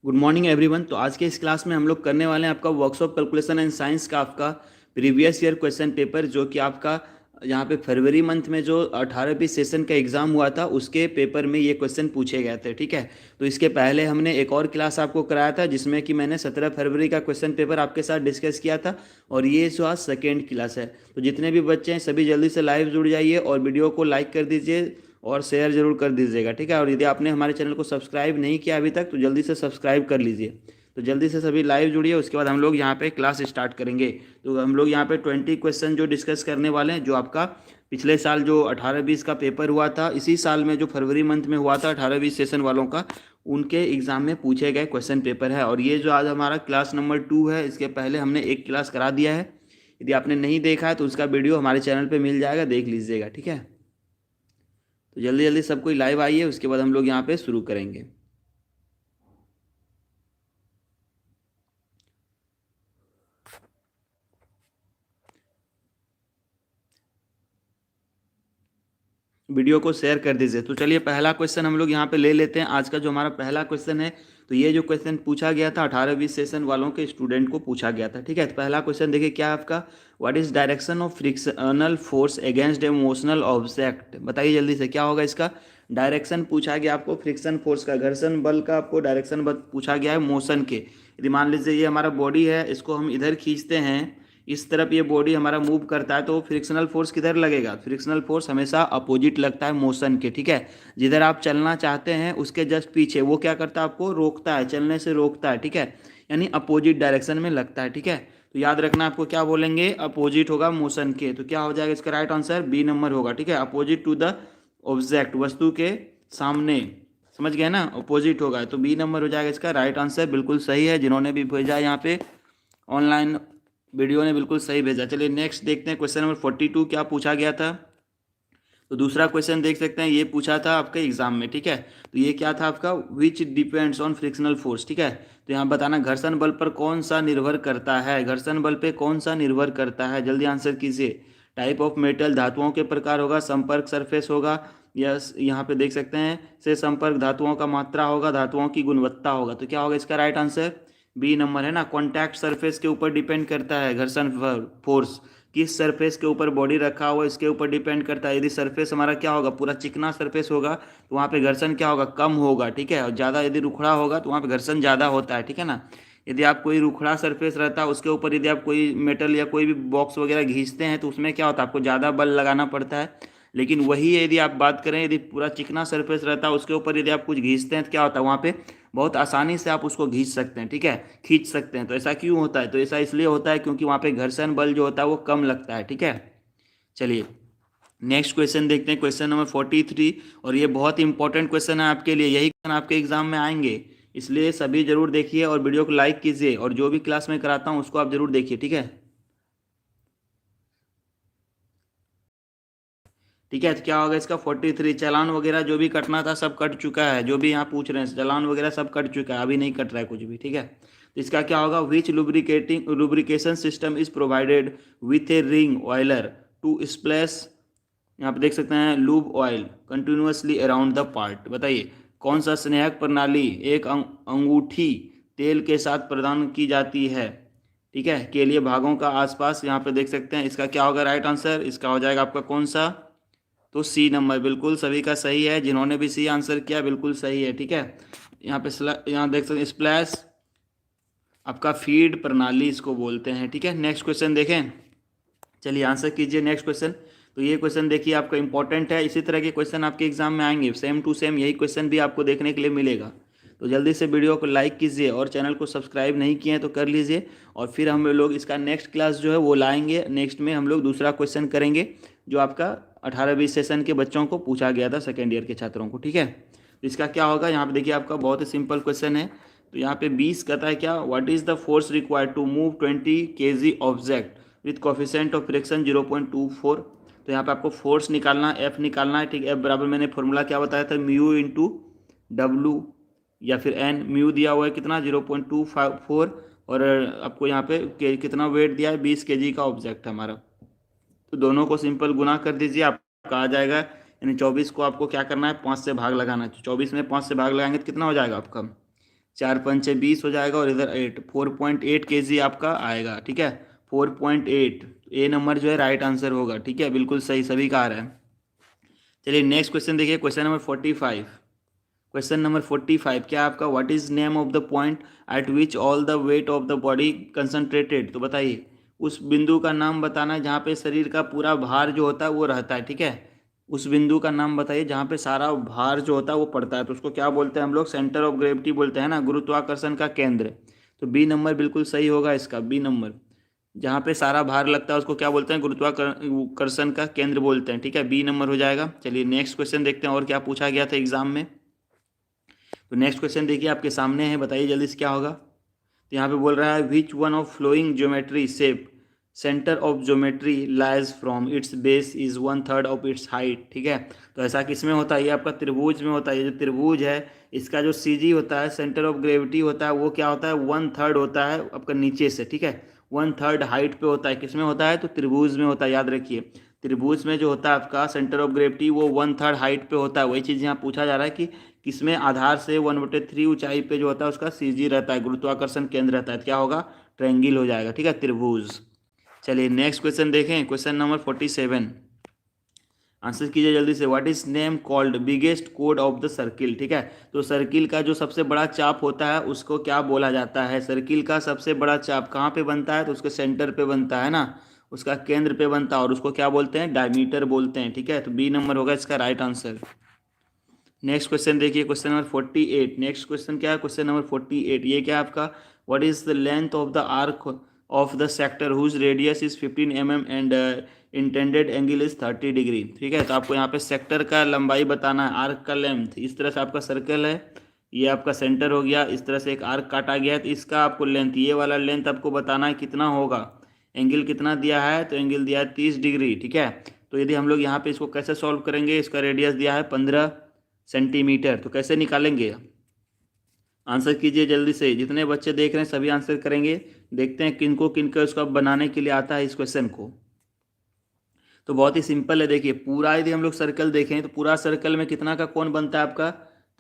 Good morning everyone. तो आज के इस क्लास में हम लोग करने वाले हैं आपका वर्कशॉप कैलकुलेशन एंड साइंस का आपका प्रीवियस ईयर क्वेश्चन पेपर, जो कि आपका यहाँ पे फरवरी मंथ में जो 18वीं सेशन का एग्ज़ाम हुआ था उसके पेपर में ये क्वेश्चन पूछे गए थे। ठीक है, तो इसके पहले हमने एक और क्लास आपको कराया था जिसमें कि मैंने 17 फरवरी का क्वेश्चन पेपर आपके साथ डिस्कस किया था, और ये जो आज सेकेंड क्लास है। तो जितने भी बच्चे हैं सभी जल्दी से लाइव जुड़ जाइए और वीडियो को लाइक कर दीजिए और शेयर जरूर कर दीजिएगा। ठीक है, और यदि आपने हमारे चैनल को सब्सक्राइब नहीं किया अभी तक तो जल्दी से सब्सक्राइब कर लीजिए। तो जल्दी से सभी लाइव जुड़िए, उसके बाद हम लोग यहाँ पे क्लास स्टार्ट करेंगे। तो हम लोग यहाँ पे 20 क्वेश्चन जो डिस्कस करने वाले हैं, जो आपका पिछले साल जो 18-20 का पेपर हुआ था, इसी साल में जो फरवरी मंथ में हुआ था 18-20 सेशन वालों का, उनके एग्जाम में पूछे गए क्वेश्चन पेपर है। और ये जो आज हमारा क्लास नंबर 2 है, इसके पहले हमने एक क्लास करा दिया है। यदि आपने नहीं देखा है तो उसका वीडियो हमारे चैनल पर मिल जाएगा, देख लीजिएगा। ठीक है, तो जल्दी जल्दी सब कोई लाइव आइए, उसके बाद हम लोग यहाँ पे शुरू करेंगे। वीडियो को शेयर कर दीजिए। तो चलिए पहला क्वेश्चन हम लोग यहाँ पे ले लेते हैं। आज का जो हमारा पहला क्वेश्चन है, तो ये जो क्वेश्चन पूछा गया था 18-20 सेशन वालों के स्टूडेंट को पूछा गया था। ठीक है, तो पहला क्वेश्चन देखिए क्या है आपका। What is direction of frictional force against A motional object. बताइए जल्दी से क्या होगा इसका। डायरेक्शन पूछा गया आपको फ्रिक्शन फोर्स का, घर्षण बल का आपको डायरेक्शन पूछा गया है मोशन के। यदि मान लीजिए ये हमारा बॉडी है, इसको हम इधर खींचते हैं, इस तरफ ये बॉडी हमारा मूव करता है, तो फ्रिक्शनल फोर्स किधर लगेगा। फ्रिक्शनल फोर्स हमेशा अपोजिट लगता है मोशन के। ठीक है, जिधर आप चलना चाहते हैं उसके जस्ट पीछे वो क्या करता है, आपको रोकता है, चलने से रोकता है। ठीक है, यानी अपोजिट डायरेक्शन में लगता है। ठीक है, तो याद रखना आपको क्या बोलेंगे, अपोजिट होगा मोशन के। तो क्या हो जाएगा इसका राइट आंसर, बी नंबर होगा। ठीक है, अपोजिट टू द ऑब्जेक्ट, वस्तु के सामने, समझ गए ना, अपोजिट होगा, तो बी नंबर हो जाएगा इसका राइट आंसर। बिल्कुल सही है, जिन्होंने भी भेजा यहाँ पे ऑनलाइन वीडियो ने बिल्कुल सही भेजा। चलिए नेक्स्ट देखते हैं, क्वेश्चन नंबर 42 क्या पूछा गया था। तो दूसरा क्वेश्चन देख सकते हैं, ये पूछा था आपके एग्जाम में। ठीक है, तो ये क्या था आपका, which depends on frictional force. ठीक है, तो यहाँ बताना घर्षण बल पर कौन सा निर्भर करता है, घर्षण बल पे कौन सा निर्भर करता है, जल्दी आंसर कीजिए। टाइप ऑफ मेटल, धातुओं के प्रकार होगा, संपर्क सरफेस होगा, या यहाँ पे देख सकते हैं से संपर्क, धातुओं का मात्रा होगा, धातुओं की गुणवत्ता होगा। तो क्या होगा इसका राइट आंसर, बी नंबर है ना। कॉन्टैक्ट सरफेस के ऊपर डिपेंड करता है घर्षण फोर्स, किस सरफेस के ऊपर बॉडी रखा हुआ इसके ऊपर डिपेंड करता है। यदि सरफेस हमारा क्या होगा, पूरा चिकना सरफेस होगा, तो वहाँ पे घर्षण क्या होगा, कम होगा। ठीक है, और ज़्यादा यदि रुखड़ा होगा तो वहाँ पे घर्षण ज़्यादा होता है। ठीक है ना, यदि आप कोई रुखड़ा सरफेस रहता है उसके ऊपर यदि आप कोई मेटल या कोई भी बॉक्स वगैरह घींचते हैं तो उसमें क्या होता है, आपको ज़्यादा बल लगाना पड़ता है। लेकिन वही यदि आप बात करें, यदि पूरा चिकना सरफेस रहता है उसके ऊपर यदि आप कुछ घींचते हैं तो क्या होता है, वहाँ पे बहुत आसानी से आप उसको घींच सकते हैं। ठीक है, खींच सकते हैं। तो ऐसा क्यों होता है, तो ऐसा इसलिए होता है क्योंकि वहाँ पे घर्षण बल जो होता है वो कम लगता है। ठीक है, चलिए नेक्स्ट क्वेश्चन देखते हैं, क्वेश्चन नंबर 43। और ये बहुत इंपॉर्टेंट क्वेश्चन है आपके लिए, यही क्वेश्चन आपके एग्जाम में आएंगे, इसलिए सभी जरूर देखिए और वीडियो को लाइक कीजिए, और जो भी क्लास में कराता हूँ उसको आप जरूर देखिए। ठीक है, ठीक है, तो क्या होगा इसका 43। चालान वगैरह जो भी कटना था सब कट चुका है, जो भी यहाँ पूछ रहे हैं चालान वगैरह सब कट चुका है, अभी नहीं कट रहा है कुछ भी। ठीक है, तो इसका क्या होगा, which lubrication system is provided with a ring oiler to splash, यहाँ पे देख सकते हैं lube oil continuously around the part. बताइए कौन सा स्नेहक प्रणाली एक अंगूठी तेल के साथ प्रदान की जाती है। ठीक है, के लिए भागों का आसपास, यहाँ पे देख सकते हैं, इसका क्या होगा राइट आंसर, इसका हो जाएगा आपका कौन सा, तो सी नंबर। बिल्कुल सभी का सही है, जिन्होंने भी सी आंसर किया बिल्कुल सही है। ठीक है, यहाँ पे यहाँ देख सकते हैं स्प्लैश आपका फीड प्रणाली इसको बोलते हैं। ठीक है, नेक्स्ट क्वेश्चन देखें, चलिए आंसर कीजिए नेक्स्ट क्वेश्चन। तो ये क्वेश्चन देखिए आपका इंपॉर्टेंट है, इसी तरह के क्वेश्चन आपके एग्जाम में आएंगे, सेम टू सेम यही क्वेश्चन भी आपको देखने के लिए मिलेगा। तो जल्दी से वीडियो को लाइक कीजिए और चैनल को सब्सक्राइब नहीं किए हैं तो कर लीजिए। और फिर हम लोग इसका नेक्स्ट क्लास जो है वो लाएंगे, नेक्स्ट में हम लोग दूसरा क्वेश्चन करेंगे जो आपका 18-20 सेशन के बच्चों को पूछा गया था, सेकेंड ईयर के छात्रों को। ठीक है, तो इसका क्या होगा, यहाँ पे देखिए आपका बहुत ही सिंपल क्वेश्चन है। तो यहाँ पे 20 कहता है क्या, what is the force required to move 20 kg object with coefficient of friction 0.24। तो यहाँ पे आपको फोर्स निकालना है, एफ निकालना है। ठीक है, एफ बराबर मैंने फॉर्मूला क्या बताया था, म्यू इंटू डब्लू या फिर एन। म्यू दिया हुआ है कितना, 0.24, और आपको यहाँ पे कितना वेट दिया है, 20 kg का ऑब्जेक्ट है हमारा। तो दोनों को सिंपल गुना कर दीजिए, आपका आ जाएगा। यानी 24 को आपको क्या करना है, 5 से भाग लगाना है। 24 में 5 से भाग लगाएंगे तो कितना हो जाएगा आपका, 4 पंचे 20 हो जाएगा और इधर 8, 4.8 kg आपका आएगा, ठीक है, 4.8। ए नंबर जो है राइट आंसर होगा, ठीक है, बिल्कुल सही, सभी का आ रहा है। चलिए नेक्स्ट क्वेश्चन देखिए, क्वेश्चन नंबर 45। क्वेश्चन नंबर 45 क्या आपका, what is name of the point eight which all the weight of the body concentrated. तो बताइए उस बिंदु का नाम बताना है जहाँ पे शरीर का पूरा भार जो होता है वो रहता है, ठीक है। उस बिंदु का नाम बताइए जहाँ पे सारा भार जो होता है वो पड़ता है, तो उसको क्या बोलते हैं हम लोग, सेंटर ऑफ ग्रेविटी बोलते हैं ना, गुरुत्वाकर्षण का केंद्र। तो बी नंबर बिल्कुल सही होगा इसका, बी नंबर, जहाँ पे सारा भार लगता है उसको क्या बोलते हैं, गुरुत्वाकर्षण का केंद्र बोलते हैं, ठीक है, बी नंबर हो जाएगा। चलिए नेक्स्ट क्वेश्चन देखते हैं और क्या पूछा गया था एग्जाम में। तो नेक्स्ट क्वेश्चन देखिए आपके सामने है, बताइए जल्दी से क्या होगा। तो यहाँ पे बोल रहा है which one of following geometry shape centre of geometry lies from its base is 1/3 of its height, ठीक है। तो ऐसा किस में होता है, ये आपका त्रिभुज में होता है। ये जो त्रिभुज है इसका जो सीजी होता है, सेंटर ऑफ ग्रेविटी होता है, वो क्या होता है, 1/3 होता है आपका नीचे से, ठीक है, 1/3 हाइट पे होता है। किस में होता है, तो त्रिभुज में होता है, याद रखिए। त्रिभुज में जो होता है आपका सेंटर ऑफ ग्रेविटी वो 1/3 हाइट पे होता है। वही चीज़ यहाँ पूछा जा रहा है कि किसमें आधार से 1/3 ऊंचाई पे जो होता है उसका सीजी रहता है, गुरुत्वाकर्षण केंद्र रहता है। तो क्या होगा, ट्रायंगल हो जाएगा, ठीक है, त्रिभुज। चलिए नेक्स्ट क्वेश्चन देखें, क्वेश्चन नंबर 47। आंसर कीजिए जल्दी से, what is name called biggest code of the circle, ठीक है। तो सर्किल का जो सबसे बड़ा चाप होता है उसको क्या बोला जाता है, सर्किल का सबसे बड़ा चाप कहाँ पे बनता है, तो उसके सेंटर पे बनता है ना, उसका केंद्र पे बनता है, और उसको क्या बोलते हैं, डायमीटर बोलते हैं, ठीक है। तो बी नंबर होगा इसका राइट आंसर। नेक्स्ट क्वेश्चन देखिए, क्वेश्चन नंबर 48। नेक्स्ट क्वेश्चन क्या है, क्वेश्चन नंबर 48, ये क्या है आपका, what is the length of the arc of the sector whose radius is 15 mm and intended angle is 30 degree, ठीक है। तो आपको यहाँ पे सेक्टर का लंबाई बताना है, आर्क का लेंथ, इस तरह से आपका सर्कल है, ये आपका सेंटर हो गया, इस तरह से एक आर्क काटा गया है, तो इसका आपको लेंथ, ये वाला लेंथ आपको बताना है कितना होगा। एंगल कितना दिया है, तो एंगल दिया है 30 डिग्री, ठीक है। तो यदि हम लोग यहाँ पे इसको कैसे सॉल्व करेंगे, इसका रेडियस दिया है 15 सेंटीमीटर, तो कैसे निकालेंगे, आंसर कीजिए जल्दी से। जितने बच्चे देख रहे हैं सभी आंसर करेंगे, देखते हैं किनको किनको इसको बनाने के लिए आता है इस क्वेश्चन को। तो बहुत ही सिंपल है, देखिए पूरा यदि हम लोग सर्कल देखें तो पूरा सर्कल में कितना का कोण बनता है आपका,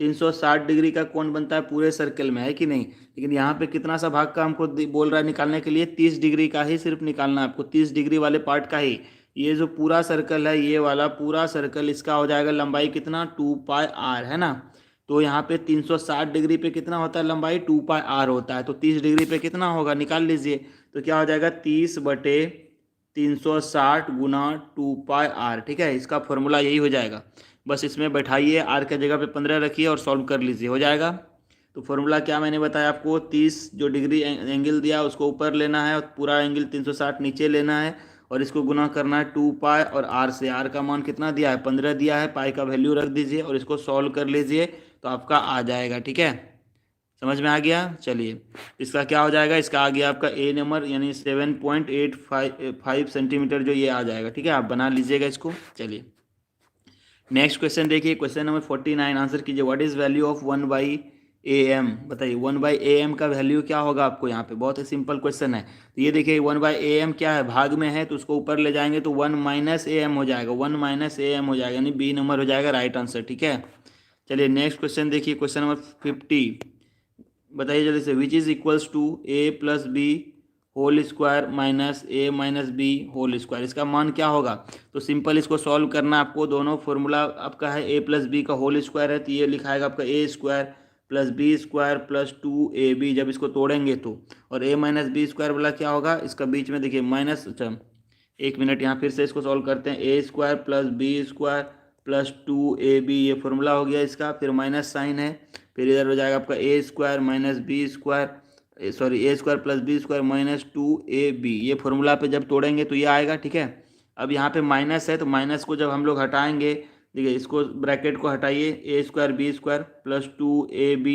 360 डिग्री का कोण बनता है पूरे सर्कल में, है कि नहीं। लेकिन यहाँ पे कितना सा भाग का हमको बोल रहा है निकालने के लिए, 30 डिग्री का ही सिर्फ निकालना है आपको, 30 डिग्री वाले पार्ट का ही। ये जो पूरा सर्कल है, ये वाला पूरा सर्कल, इसका हो जाएगा लंबाई कितना, 2πr, है ना। तो यहाँ पे 360 डिग्री पे कितना होता है लंबाई, 2πr होता है। तो 30 डिग्री पे कितना होगा, निकाल लीजिए। तो क्या हो जाएगा, 30/360 गुना 2πr, ठीक है। इसका फॉर्मूला यही हो जाएगा, बस इसमें बैठाइए, आर के जगह पे 15 रखिए और सॉल्व कर लीजिए, हो जाएगा। तो फॉर्मूला क्या मैंने बताया आपको, 30 जो डिग्री एंगल दिया उसको ऊपर लेना है और पूरा एंगल 360 नीचे लेना है, और इसको गुना करना है 2π और आर से। आर का मान कितना दिया है, 15 दिया है, पाई का वैल्यू रख दीजिए और इसको सॉल्व कर लीजिए, तो आपका आ जाएगा, ठीक है। समझ में आ गया। चलिए इसका क्या हो जाएगा, इसका आ गया आपका ए नंबर, यानी 7.85 सेंटीमीटर जो ये आ जाएगा, ठीक है। आप बना लीजिएगा इसको। चलिए नेक्स्ट क्वेश्चन देखिए, क्वेश्चन नंबर 49, आंसर कीजिए, what is value of 1/am, बताइए 1/am का वैल्यू क्या होगा आपको। यहाँ पे बहुत ही सिंपल क्वेश्चन है। तो ये देखिए 1/am क्या है, भाग में है, तो उसको ऊपर ले जाएंगे तो 1 - am हो जाएगा, 1 - am हो जाएगा, यानी बी नंबर हो जाएगा राइट आंसर, ठीक है। चलिए नेक्स्ट क्वेश्चन देखिए, क्वेश्चन नंबर 50, बताइए जल्दी से, which is equals to a+b whole square minus a - b whole square, इसका मान क्या होगा। तो सिंपल इसको सॉल्व करना आपको, दोनों फॉर्मूला आपका है a+b का होल स्क्वायर है, तो ये लिखा है आपका a² + b² + 2ab, जब इसको तोड़ेंगे तो, और a - b² वाला क्या होगा, इसका बीच में देखिए माइनस, अच्छा एक मिनट, यहाँ फिर से इसको सॉल्व करते हैं, a² + b² + 2ab, ये फॉर्मूला हो गया इसका, फिर माइनस साइन है, फिर इधर हो जाएगा आपका a² - b², sorry a² + b² - 2ab, ये फॉर्मूला पे जब तोड़ेंगे तो ये आएगा, ठीक है। अब यहाँ पे माइनस है, तो माइनस को जब हम लोग हटाएंगे, देखिए इसको ब्रैकेट को हटाइए, a² b² + 2ab,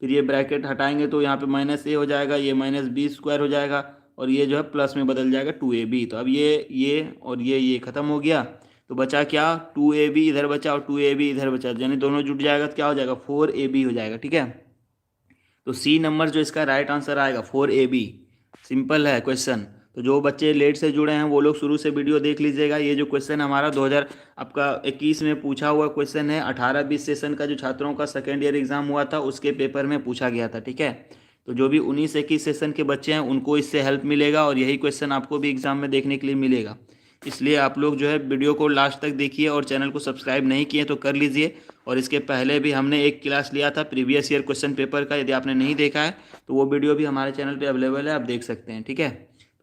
फिर ये ब्रैकेट हटाएंगे तो यहाँ पे -a हो जाएगा, ये -b² हो जाएगा, और ये जो है प्लस में बदल जाएगा 2ab। तो अब ये और ये ख़त्म हो गया, तो बचा क्या, 2ab इधर बचा और 2ab इधर बचा, यानी दोनों जुट जाएगा तो क्या हो जाएगा, 4ab हो जाएगा, ठीक है। तो सी नंबर जो इसका राइट आंसर आएगा 4ab, सिंपल है क्वेश्चन। तो जो बच्चे लेट से जुड़े हैं वो लोग शुरू से वीडियो देख लीजिएगा। ये जो क्वेश्चन हमारा 2021 में पूछा हुआ क्वेश्चन है, 18-20 सेशन का जो छात्रों का सेकेंड ईयर एग्जाम हुआ था उसके पेपर में पूछा गया था। ठीक है, तो जो भी 19-21 सेशन के बच्चे हैं उनको इससे हेल्प मिलेगा और यही क्वेश्चन आपको भी एग्जाम में देखने के लिए मिलेगा। इसलिए आप लोग जो है वीडियो को लास्ट तक देखिए और चैनल को सब्सक्राइब नहीं किए तो कर लीजिए। और इसके पहले भी हमने एक क्लास लिया था प्रीवियस ईयर क्वेश्चन पेपर का, यदि आपने नहीं देखा है तो वो वीडियो भी हमारे चैनल पे अवेलेबल है, आप देख सकते हैं। ठीक है,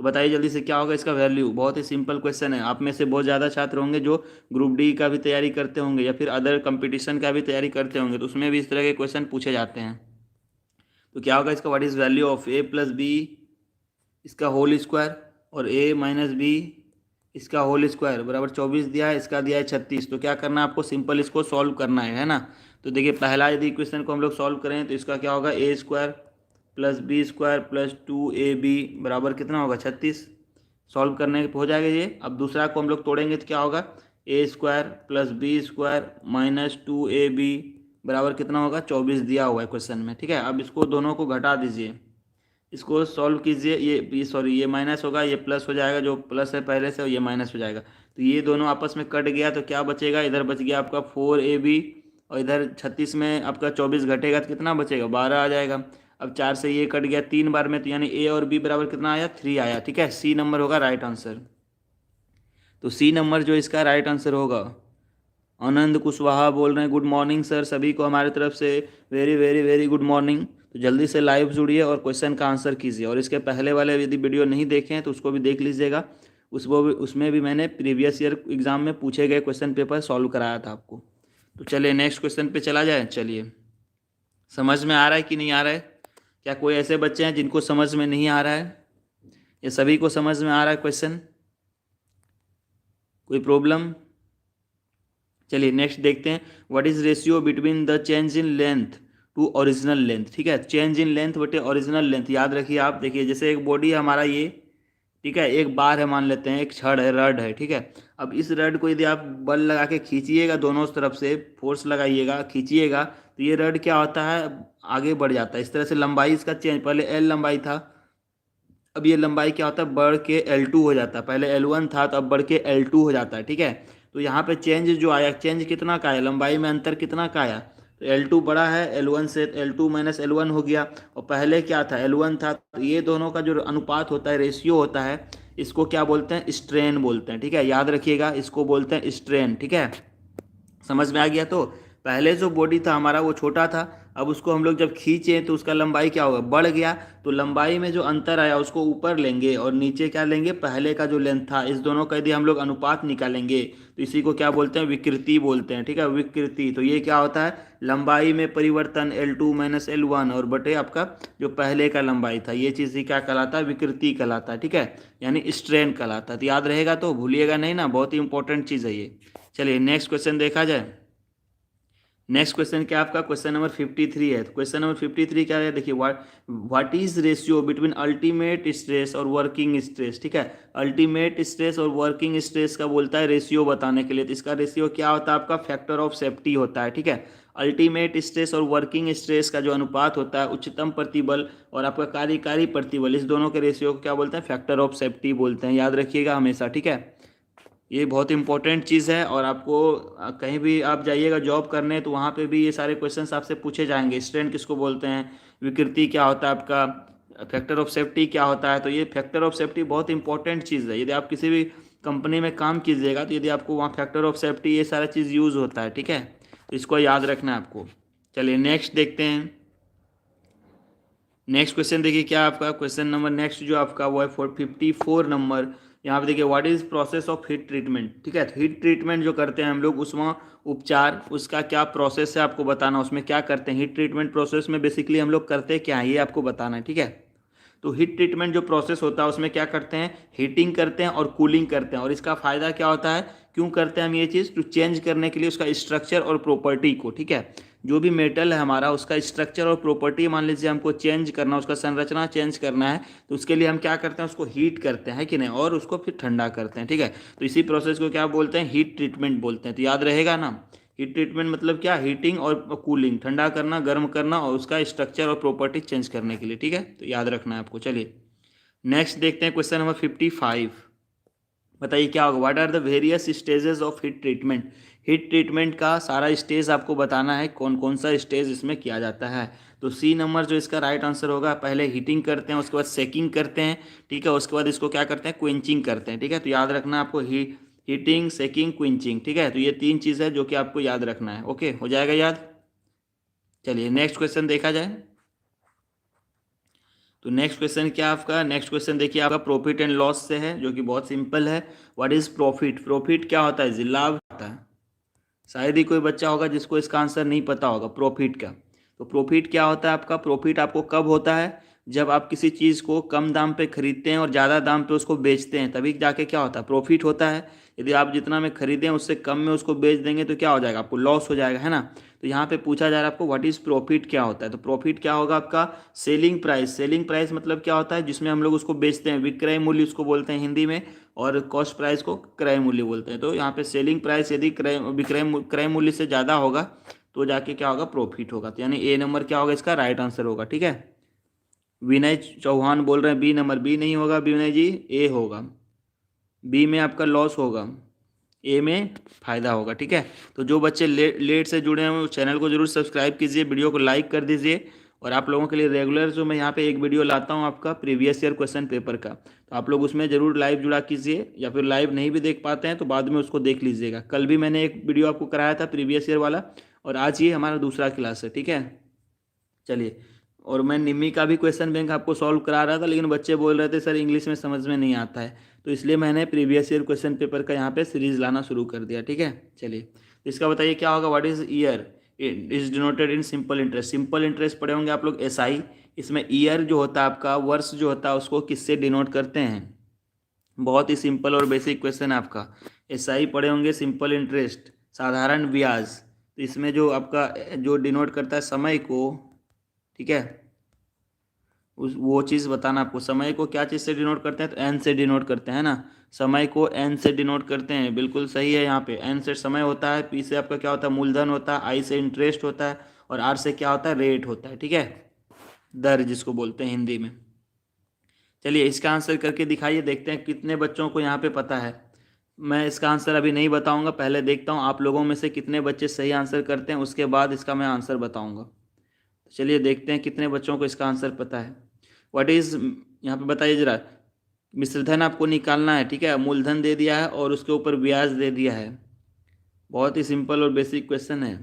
तो बताइए जल्दी से क्या होगा इसका वैल्यू। बहुत ही सिंपल क्वेश्चन है। आप में से बहुत ज़्यादा छात्र होंगे जो ग्रुप डी का भी तैयारी करते होंगे या फिर अदर कंपटीशन का भी तैयारी करते होंगे, तो उसमें भी इस तरह के क्वेश्चन पूछे जाते हैं। तो क्या होगा इसका, what is value of A plus B इसका होल स्क्वायर और ए माइनस बी इसका होल स्क्वायर बराबर 24 दिया है, इसका दिया है 36। तो क्या करना है आपको, सिंपल इसको सॉल्व करना है ना। तो देखिए पहला यदि इक्वेशन को हम लोग सॉल्व करें तो इसका क्या होगा, a square plus b square plus 2ab बराबर कितना होगा 36। सॉल्व करने हो जाएगा ये। अब दूसरा को हम लोग तोड़ेंगे तो क्या होगा, a square plus b square minus 2ab बराबर कितना होगा 24 दिया हुआ है क्वेश्चन में। ठीक है, अब इसको दोनों को घटा दीजिए, इसको सॉल्व कीजिए। ये सॉरी ये माइनस होगा, ये प्लस हो जाएगा, जो प्लस है पहले से ये माइनस हो जाएगा। तो ये दोनों आपस में कट गया तो क्या बचेगा, इधर बच गया आपका 4ab और इधर 36 में आपका 24 घटेगा तो कितना बचेगा 12 आ जाएगा। अब 4 से ये कट गया 3 बार में, तो यानी ए और बी बराबर कितना आया 3 आया। ठीक है, सी नंबर होगा राइट आंसर। तो सी नंबर जो इसका राइट आंसर होगा। आनंद कुशवाहा बोल रहे हैं गुड मॉर्निंग सर, सभी को हमारे तरफ से very very very good morning. तो जल्दी से लाइव जुड़िए और क्वेश्चन का आंसर कीजिए। और इसके पहले वाले यदि वीडियो नहीं देखे हैं तो उसको भी देख लीजिएगा, उसमें भी मैंने प्रीवियस ईयर एग्जाम में पूछे गए क्वेश्चन पेपर सॉल्व कराया था आपको। तो चलिए नेक्स्ट क्वेश्चन पे चला जाए। चलिए, समझ में आ रहा है कि नहीं आ रहा है? क्या कोई ऐसे बच्चे हैं जिनको समझ में नहीं आ रहा है, ये सभी को समझ में आ रहा है क्वेश्चन? कोई प्रॉब्लम? चलिए नेक्स्ट देखते हैं, what is ratio between the change in length to original length. ठीक है, चेंज इन लेंथ बटे ओरिजिनल लेंथ याद रखिए आप। देखिए जैसे एक बॉडी है हमारा ये, ठीक है, एक बार है मान लेते हैं, एक छड़ है, रड है। ठीक है, अब इस रड को यदि आप बल लगा के खींचिएगा, दोनों तरफ से फोर्स लगाइएगा, खींचिएगा, तो ये रड क्या होता है आगे बढ़ जाता है। इस तरह से लंबाई इसका चेंज, पहले एल लंबाई था, अब ये लंबाई क्या होता है बढ़ के L2 हो जाता है। पहले L1 था तो अब बढ़ के L2 हो जाता है। ठीक है, तो यहाँ पे चेंज जो आया, चेंज कितना का आया, लंबाई में अंतर कितना का आया, तो L2 बड़ा है L1 से, L2 माइनस L1 हो गया। और पहले क्या था L1 था, तो ये दोनों का जो अनुपात होता है, रेशियो होता है, इसको क्या बोलते हैं, स्ट्रेन बोलते हैं। ठीक है, याद रखिएगा, इसको बोलते हैं स्ट्रेन। ठीक है, समझ में आ गया। तो पहले जो बॉडी था हमारा वो छोटा था, अब उसको हम लोग जब खींचे तो उसका लंबाई क्या होगा बढ़ गया। तो लंबाई में जो अंतर आया उसको ऊपर लेंगे और नीचे क्या लेंगे, पहले का जो लेंथ था। इस दोनों का यदि हम लोग अनुपात निकालेंगे तो इसी को क्या बोलते हैं, विकृति बोलते हैं। ठीक है, विकृति। तो ये क्या होता है, लंबाई में परिवर्तन L2 माइनस L1 और बटे आपका जो पहले का लंबाई था, ये चीज़ ही क्या कहलाता है, विकृति कहलाता है। ठीक है, यानी स्ट्रेन कहलाता है। तो याद रहेगा, तो भूलिएगा नहीं ना, बहुत ही इंपॉर्टेंट चीज़ है ये। चलिए नेक्स्ट क्वेश्चन देखा जाए। नेक्स्ट क्वेश्चन क्या आपका, क्वेश्चन नंबर 53 है। तो क्वेश्चन नंबर 53 क्या है, देखिए what is ratio between ultimate stress और वर्किंग स्ट्रेस। ठीक है, अल्टीमेट स्ट्रेस और वर्किंग स्ट्रेस का बोलता है रेशियो बताने के लिए। तो इसका रेशियो क्या होता है आपका, फैक्टर ऑफ सेफ्टी होता है। ठीक है, अल्टीमेट स्ट्रेस और वर्किंग स्ट्रेस का जो अनुपात होता है, उच्चतम प्रतिबल और आपका कार्यकारी प्रतिबल, इस दोनों के रेशियो को क्या बोलते हैं, फैक्टर ऑफ सेफ्टी बोलते हैं। याद रखिएगा हमेशा। ठीक है, ये बहुत इंपॉर्टेंट चीज़ है और आपको कहीं भी आप जाइएगा जॉब करने तो वहाँ पे भी ये सारे क्वेश्चंस आपसे पूछे जाएंगे। स्ट्रेन किसको बोलते हैं, विकृति क्या होता है आपका, फैक्टर ऑफ सेफ्टी क्या होता है। तो ये फैक्टर ऑफ सेफ्टी बहुत इंपॉर्टेंट चीज़ है। यदि आप किसी भी कंपनी में काम कीजिएगा तो यदि आपको वहाँ फैक्टर ऑफ सेफ्टी ये सारा चीज़ यूज़ होता है। ठीक है, तो इसको याद रखना है आपको। चलिए नेक्स्ट देखते हैं। नेक्स्ट क्वेश्चन देखिए क्या आपका, क्वेश्चन नंबर नेक्स्ट जो आपका वो है 54 नंबर। यहाँ पे देखिए what is process of heat treatment. ठीक है, हीट ट्रीटमेंट जो करते हैं हम लोग, उसमें उपचार, उसका क्या प्रोसेस है आपको बताना, उसमें क्या करते हैं। हीट ट्रीटमेंट प्रोसेस में बेसिकली हम लोग करते क्या है ये आपको बताना है। ठीक है, तो हीट ट्रीटमेंट जो प्रोसेस होता है उसमें क्या करते हैं, हीटिंग करते हैं और कूलिंग करते हैं। और इसका फ़ायदा क्या होता है, क्यों करते हैं हम ये चीज़, टू चेंज करने के लिए उसका स्ट्रक्चर और प्रॉपर्टी को। ठीक है, जो भी मेटल है हमारा उसका स्ट्रक्चर और प्रॉपर्टी मान लीजिए हमको चेंज करना, उसका संरचना चेंज करना है, तो उसके लिए हम क्या करते हैं, उसको हीट करते हैं कि नहीं, और उसको फिर ठंडा करते हैं। ठीक है, तो इसी प्रोसेस को क्या बोलते हैं, हीट ट्रीटमेंट बोलते हैं। तो याद रहेगा ना, हीट ट्रीटमेंट मतलब क्या, हीटिंग और कूलिंग, ठंडा करना, गर्म करना और उसका स्ट्रक्चर और प्रॉपर्टी चेंज करने के लिए। ठीक है, तो याद रखना है आपको। चलिए नेक्स्ट देखते हैं क्वेश्चन नंबर 55। बताइए क्या होगा। What are the various stages of heat treatment. Heat treatment का सारा स्टेज आपको बताना है, कौन कौन सा स्टेज इसमें किया जाता है। तो सी नंबर जो इसका राइट आंसर होगा, पहले हीटिंग करते हैं, उसके बाद सेकिंग करते हैं, ठीक है, उसके बाद इसको क्या करते हैं, क्विंचिंग करते हैं, ठीक है। तो याद रखना आपको हीटिंग, सेकिंग, क्विंचिंग, ठीक है। तो ये 3 चीज़ है जो कि आपको याद रखना है। ओके, हो जाएगा याद। चलिए नेक्स्ट क्वेश्चन देखा जाए। तो नेक्स्ट क्वेश्चन क्या आपका, नेक्स्ट क्वेश्चन देखिए आपका प्रॉफिट एंड लॉस से है, जो कि बहुत सिंपल है। What is profit. प्रॉफिट क्या होता है जी, लाभ होता है। शायद ही कोई बच्चा होगा जिसको इसका आंसर नहीं पता होगा प्रॉफिट का। तो प्रॉफिट क्या होता है आपका, प्रॉफिट आपको कब होता है, जब आप किसी चीज़ को कम दाम पे खरीदते हैं और ज़्यादा दाम पे उसको बेचते हैं, तभी जाके क्या होता है, प्रॉफिट होता है। यदि आप जितना में खरीदें उससे कम में उसको बेच देंगे तो क्या हो जाएगा, आपको लॉस हो जाएगा, है ना। तो यहाँ पे पूछा जा रहा है आपको व्हाट इज़ प्रॉफिट क्या होता है। तो प्रॉफिट क्या होगा आपका, सेलिंग प्राइस। सेलिंग प्राइस मतलब क्या होता है, जिसमें हम लोग उसको बेचते हैं, विक्रय मूल्य उसको बोलते हैं हिंदी में, और कॉस्ट प्राइस को क्रय मूल्य बोलते हैं। तो यहाँ पे सेलिंग प्राइस यदि क्रय मूल्य से ज़्यादा होगा तो जाके क्या होगा, प्रॉफिट होगा। तो यानी ए नंबर क्या होगा, इसका राइट आंसर होगा, ठीक है। विनय चौहान बोल रहे हैं बी नंबर, बी नहीं होगा विनय जी, ए होगा। बी में आपका लॉस होगा, ए में फ़ायदा होगा, ठीक है। तो जो बच्चे लेट से जुड़े हैं वो चैनल को जरूर सब्सक्राइब कीजिए, वीडियो को लाइक कर दीजिए। और आप लोगों के लिए रेगुलर जो मैं यहाँ पे एक वीडियो लाता हूँ आपका प्रीवियस ईयर क्वेश्चन पेपर का, तो आप लोग उसमें ज़रूर लाइव जुड़ा कीजिए, या फिर लाइव नहीं भी देख पाते हैं तो बाद में उसको देख लीजिएगा। कल भी मैंने एक वीडियो आपको कराया था प्रीवियस ईयर वाला, और आज ये हमारा दूसरा क्लास है, ठीक है। चलिए, और मैं निम्मी का भी क्वेश्चन बैंक आपको सॉल्व करा रहा था, लेकिन बच्चे बोल रहे थे सर इंग्लिश में समझ में नहीं आता है, तो इसलिए मैंने प्रीवियस ईयर क्वेश्चन पेपर का यहाँ पे सीरीज लाना शुरू कर दिया, ठीक है। चलिए, इसका बताइए क्या होगा। What is year is denoted in simple interest. Simple interest पढ़े होंगे आप लोग, एसआई। इसमें ईयर जो होता है आपका, वर्ष जो होता है, उसको किससे डिनोट करते हैं। बहुत ही सिंपल और बेसिक क्वेश्चन है आपका। एसआई पढ़े होंगे, सिंपल इंटरेस्ट, साधारण ब्याज। तो इसमें जो आपका जो डिनोट करता है समय को, ठीक है, उस वो चीज़ बताना आपको। समय को क्या चीज़ से डिनोट करते हैं, तो एन से डिनोट करते हैं ना। समय को एन से डिनोट करते हैं, बिल्कुल सही है। यहाँ पे एन से समय होता है, पी से आपका क्या होता है, मूलधन होता है, आई से इंटरेस्ट होता है, और आर से क्या होता है, रेट होता है, ठीक है, दर जिसको बोलते हैं हिंदी में। चलिए इसका आंसर करके दिखाइए, देखते हैं कितने बच्चों को यहाँ पे पता है। मैं इसका आंसर अभी नहीं बताऊंगा, पहले देखता हूँ आप लोगों में से कितने बच्चे सही आंसर करते हैं, उसके बाद इसका मैं आंसर बताऊंगा। चलिए देखते हैं कितने बच्चों को इसका आंसर पता है। व्हाट इज, यहाँ पे बताइए जरा। मिश्रधन आपको निकालना है, ठीक है। मूलधन दे दिया है और उसके ऊपर ब्याज दे दिया है। बहुत ही सिंपल और बेसिक क्वेश्चन है,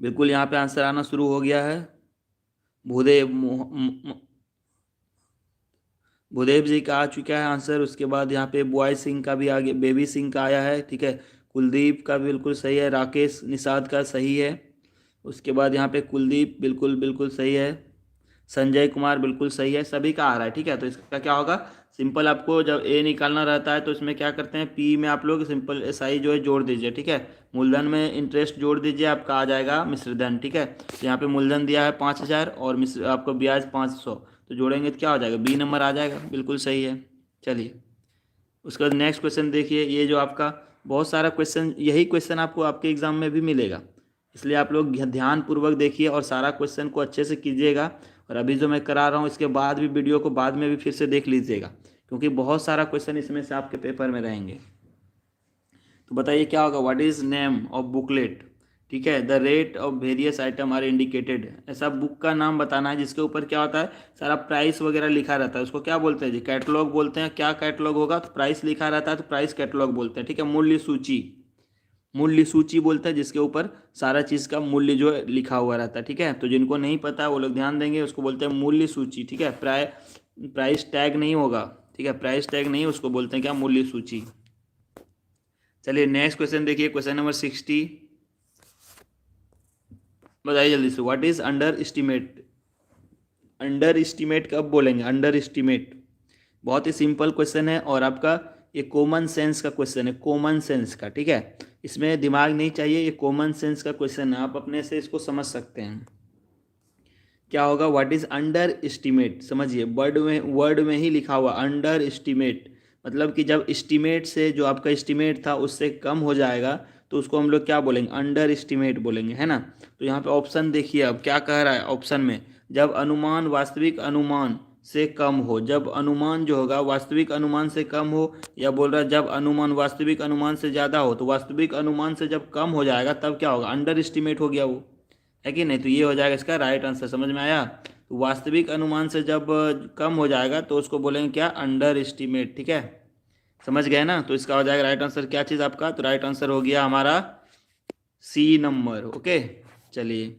बिल्कुल यहाँ पे आंसर आना शुरू हो गया है। भूदेव भूदेव जी का आ चुका है आंसर। उसके बाद यहाँ पे बॉय सिंह का भी आ गया, बेबी सिंह का आया है, ठीक है। कुलदीप का भी बिल्कुल सही है, राकेश निषाद का सही है। उसके बाद यहाँ पे कुलदीप बिल्कुल बिल्कुल सही है, संजय कुमार बिल्कुल सही है, सभी का आ रहा है, ठीक है। तो इसका क्या होगा, सिंपल आपको जब ए निकालना रहता है तो इसमें क्या करते हैं, पी में आप लोग सिंपल एसआई जो है जोड़ दीजिए, ठीक है। मूलधन में इंटरेस्ट जोड़ दीजिए, आपका आ जाएगा मिश्रधन, ठीक है। तो यहाँ पे मूलधन दिया है 5000 और मिश्र आपको ब्याज 500, तो जोड़ेंगे तो क्या हो जाएगा, बी नंबर आ जाएगा, बिल्कुल सही है। चलिए उसके बाद नेक्स्ट क्वेश्चन देखिए। ये जो आपका बहुत सारा क्वेश्चन, यही क्वेश्चन आपको आपके एग्जाम में भी मिलेगा, इसलिए आप लोग ध्यानपूर्वक देखिए और सारा क्वेश्चन को अच्छे से कीजिएगा। और अभी जो मैं करा रहा हूँ इसके बाद भी वीडियो को बाद में भी फिर से देख लीजिएगा, क्योंकि बहुत सारा क्वेश्चन इसमें से आपके पेपर में रहेंगे। तो बताइए क्या होगा। What is name of booklet, ठीक है। The rate of various item are indicated. ऐसा बुक का नाम बताना है जिसके ऊपर क्या होता है, सारा प्राइस वगैरह लिखा रहता है, उसको क्या बोलते हैं जी, कैटलॉग बोलते हैं। क्या कैटलॉग होगा, तो प्राइस लिखा रहता है तो प्राइस कैटलॉग बोलते हैं, ठीक है। मूल्य सूची, मूल्य सूची बोलते हैं जिसके ऊपर सारा चीज़ का मूल्य जो है लिखा हुआ रहता है, ठीक है। तो जिनको नहीं पता है वो लोग ध्यान देंगे, उसको बोलते हैं मूल्य सूची, ठीक है। प्राइस टैग नहीं होगा, ठीक है, प्राइस टैग नहीं, उसको बोलते हैं क्या, मूल्य सूची। चलिए नेक्स्ट क्वेश्चन देखिए, क्वेश्चन नंबर 60। बताइए जल्दी से। What is under estimate. Under estimate कब बोलेंगे, अंडर एस्टिमेट। बहुत ही सिंपल क्वेश्चन है और आपका ये कॉमन सेंस का क्वेश्चन है, कॉमन सेंस का, ठीक है। इसमें दिमाग नहीं चाहिए, ये कॉमन सेंस का क्वेश्चन है, आप अपने से इसको समझ सकते हैं। क्या होगा, व्हाट इज अंडर एस्टिमेट, समझिए, वर्ड में ही लिखा हुआ अंडर एस्टिमेट, मतलब कि जब एस्टिमेट से जो आपका एस्टिमेट था उससे कम हो जाएगा तो उसको हम लोग क्या बोलेंगे, अंडर एस्टिमेट बोलेंगे, है ना। तो यहाँ पे ऑप्शन देखिए, अब क्या कह रहा है ऑप्शन में, जब अनुमान वास्तविक अनुमान से कम हो, जब अनुमान जो होगा वास्तविक अनुमान से कम हो, या बोल रहा है जब अनुमान वास्तविक अनुमान से ज़्यादा हो, तो वास्तविक अनुमान से जब कम हो जाएगा तब क्या होगा, अंडर एस्टिमेट हो गया वो, है कि नहीं। तो ये हो जाएगा इसका राइट आंसर, समझ में आया। तो वास्तविक अनुमान से जब कम हो जाएगा तो उसको बोलेंगे क्या, अंडर एस्टिमेट, ठीक है, समझ गए ना। तो इसका हो जाएगा राइट आंसर क्या चीज़ आपका, तो राइट आंसर हो गया हमारा सी नंबर। ओके, चलिए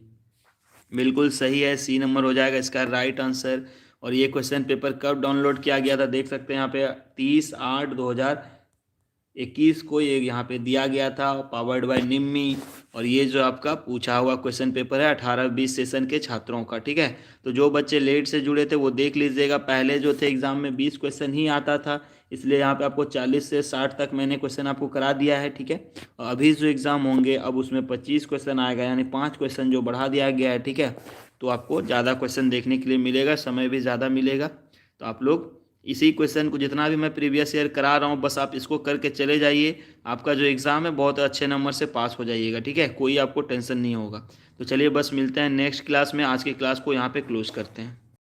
बिल्कुल सही है, सी नंबर हो जाएगा इसका राइट आंसर। और ये क्वेश्चन पेपर कब डाउनलोड किया गया था, देख सकते हैं यहाँ पे 30/8/2021 को ये यहाँ पे दिया गया था, पावर्ड बाय निम्मी। और ये जो आपका पूछा हुआ क्वेश्चन पेपर है 18-20 सेशन के छात्रों का, ठीक है। तो जो बच्चे लेट से जुड़े थे वो देख लीजिएगा, पहले जो थे एग्जाम में 20 क्वेश्चन ही आता था, इसलिए यहाँ पे आपको 40 से 60 तक मैंने क्वेश्चन आपको करा दिया है, ठीक है। और अभी जो एग्ज़ाम होंगे अब उसमें 25 क्वेश्चन आएगा, यानी 5 क्वेश्चन जो बढ़ा दिया गया है, ठीक है। तो आपको ज़्यादा क्वेश्चन देखने के लिए मिलेगा, समय भी ज़्यादा मिलेगा। तो आप लोग इसी क्वेश्चन को, जितना भी मैं प्रीवियस ईयर करा रहा हूँ, बस आप इसको करके चले जाइए, आपका जो एग्ज़ाम है बहुत अच्छे नंबर से पास हो जाइएगा, ठीक है, कोई आपको टेंशन नहीं होगा। तो चलिए बस मिलते हैं नेक्स्ट क्लास में, आज की क्लास को यहाँ पे क्लोज करते हैं।